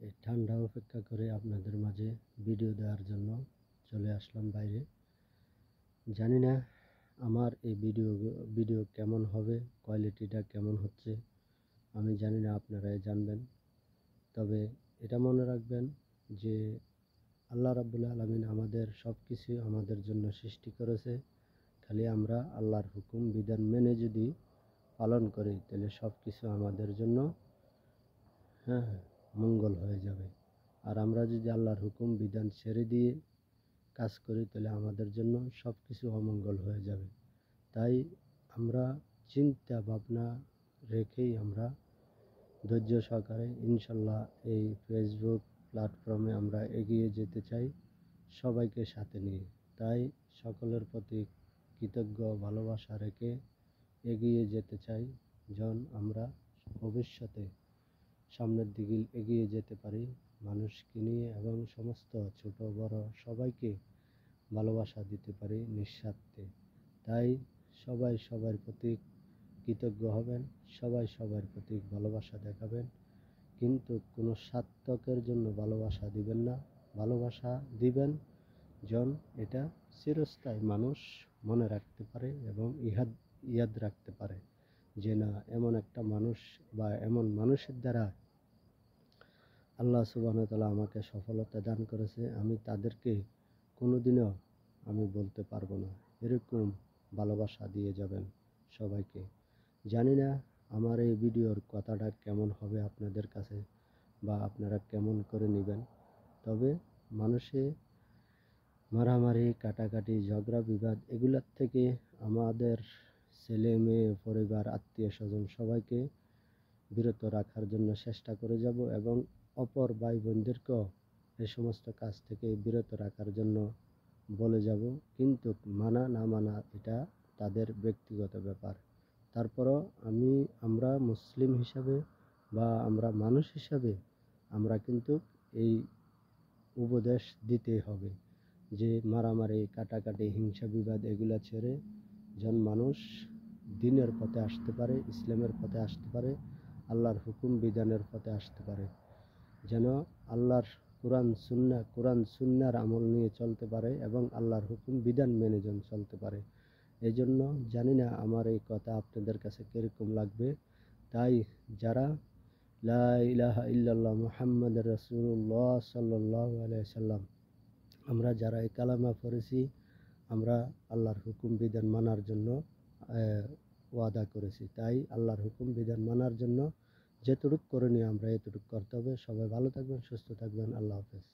এই ঠান্ডা উপেক্ষা করে আপনাদের মাঝে ভিডিও দেওয়ার জন্য চলে আসলাম বাইরে। জানি না আমার এই ভিডিও কেমন হবে, কোয়ালিটিটা কেমন হচ্ছে আমি জানি না, আপনারাই জানবেন। তবে এটা মনে রাখবেন যে আল্লাহ রাব্বুল আলামিন আমাদের সব কিছু আমাদের জন্য সৃষ্টি করেছে। খালি আমরা আল্লাহর হুকুম বিধান মেনে যদি পালন করি তাহলে সব কিছু আমাদের জন্য মঙ্গল হয়ে যাবে। আর আমরা যদি আল্লাহর হুকুম বিধান ছেড়ে দিয়ে কাজ করি তাহলে আমাদের জন্য সব কিছু অমঙ্গল হয়ে যাবে। তাই আমরা চিন্তা ভাবনা রেখেই আমরা ধৈর্য সহকারে ইনশাল্লাহ এই ফেসবুক প্ল্যাটফর্মে আমরা এগিয়ে যেতে চাই, সবাইকে সাথে নিয়ে। তাই সকলের প্রতি কৃতজ্ঞ ভালোবাসা রেখে এগিয়ে যেতে চাই, যেন আমরা ভবিষ্যতে সামনের দিকে এগিয়ে যেতে পারি মানুষকে নিয়ে, এবং সমস্ত ছোট বড় সবাইকে ভালোবাসা দিতে পারি নিঃস্বার্থে। তাই সবাই সবার প্রতি কৃতজ্ঞ হবেন, সবাই সবার প্রতি ভালোবাসা দেখাবেন, কিন্তু কোনো স্বার্থকের জন্য ভালোবাসা দিবেন না। ভালোবাসা দিবেন যেন এটা চিরস্থায়ী মানুষ মনে রাখতে পারে এবং ইয়াদ রাখতে পারে যে না, এমন একটা মানুষ বা এমন মানুষের দ্বারা আল্লাহ সুবহানাহু ওয়া তাআলা আমাকে সফলতা দান করেছে, আমি তাদেরকে কোনোদিনও আমি বলতে পারবো না। এরকম ভালোবাসা দিয়ে যাবেন সবাইকে। জানি না আমার এই ভিডিওর কথাটা কেমন হবে আপনাদের কাছে বা আপনারা কেমন করে নেবেন। তবে মানুষে মারামারি, কাটাকাটি, ঝগড়া বিবাদ এগুলোর থেকে আমাদের ছেলে মেয়ে, পরিবার, আত্মীয় স্বজন সবাইকে বিরত রাখার জন্য চেষ্টা করে যাব, এবং অপর ভাই বোনদেরকেও এই সমস্ত কাজ থেকে বিরত রাখার জন্য বলে যাব। কিন্তু মানা না মানা এটা তাদের ব্যক্তিগত ব্যাপার। তারপরও আমরা মুসলিম হিসাবে বা আমরা মানুষ হিসাবে আমরা কিন্তু এই উপদেশ দিতে হবে যে মারামারি, কাটাকাটি, হিংসা বিবাদ এগুলা ছেড়ে যেন মানুষ দ্বীনের পথে আসতে পারে, ইসলামের পথে আসতে পারে, আল্লাহর হুকুম বিধানের পথে আসতে পারে, যেন আল্লাহর কোরআন সুন্নাহর আমল নিয়ে চলতে পারে এবং আল্লাহর হুকুম বিধান মেনে যেন চলতে পারে। এই জন্য জানি না আমার এই কথা আপনাদের কাছে কীরকম লাগবে। তাই যারা লা ইলাহা ইল্লাল্লাহ মুহাম্মাদুর রাসূলুল্লাহ সাল্লাল্লাহু আলাইহি সাল্লাম, আমরা যারা এই কালেমা পড়েছি, আমরা আল্লাহর হুকুম বিধান মানার জন্য ওয়াদা করেছি। তাই আল্লাহর হুকুম বিধান মানার জন্য যেটুকু করণীয় আমরা এতটুকু করতে হবে। সবাই ভালো থাকবেন, সুস্থ থাকবেন। আল্লাহ হাফেজ।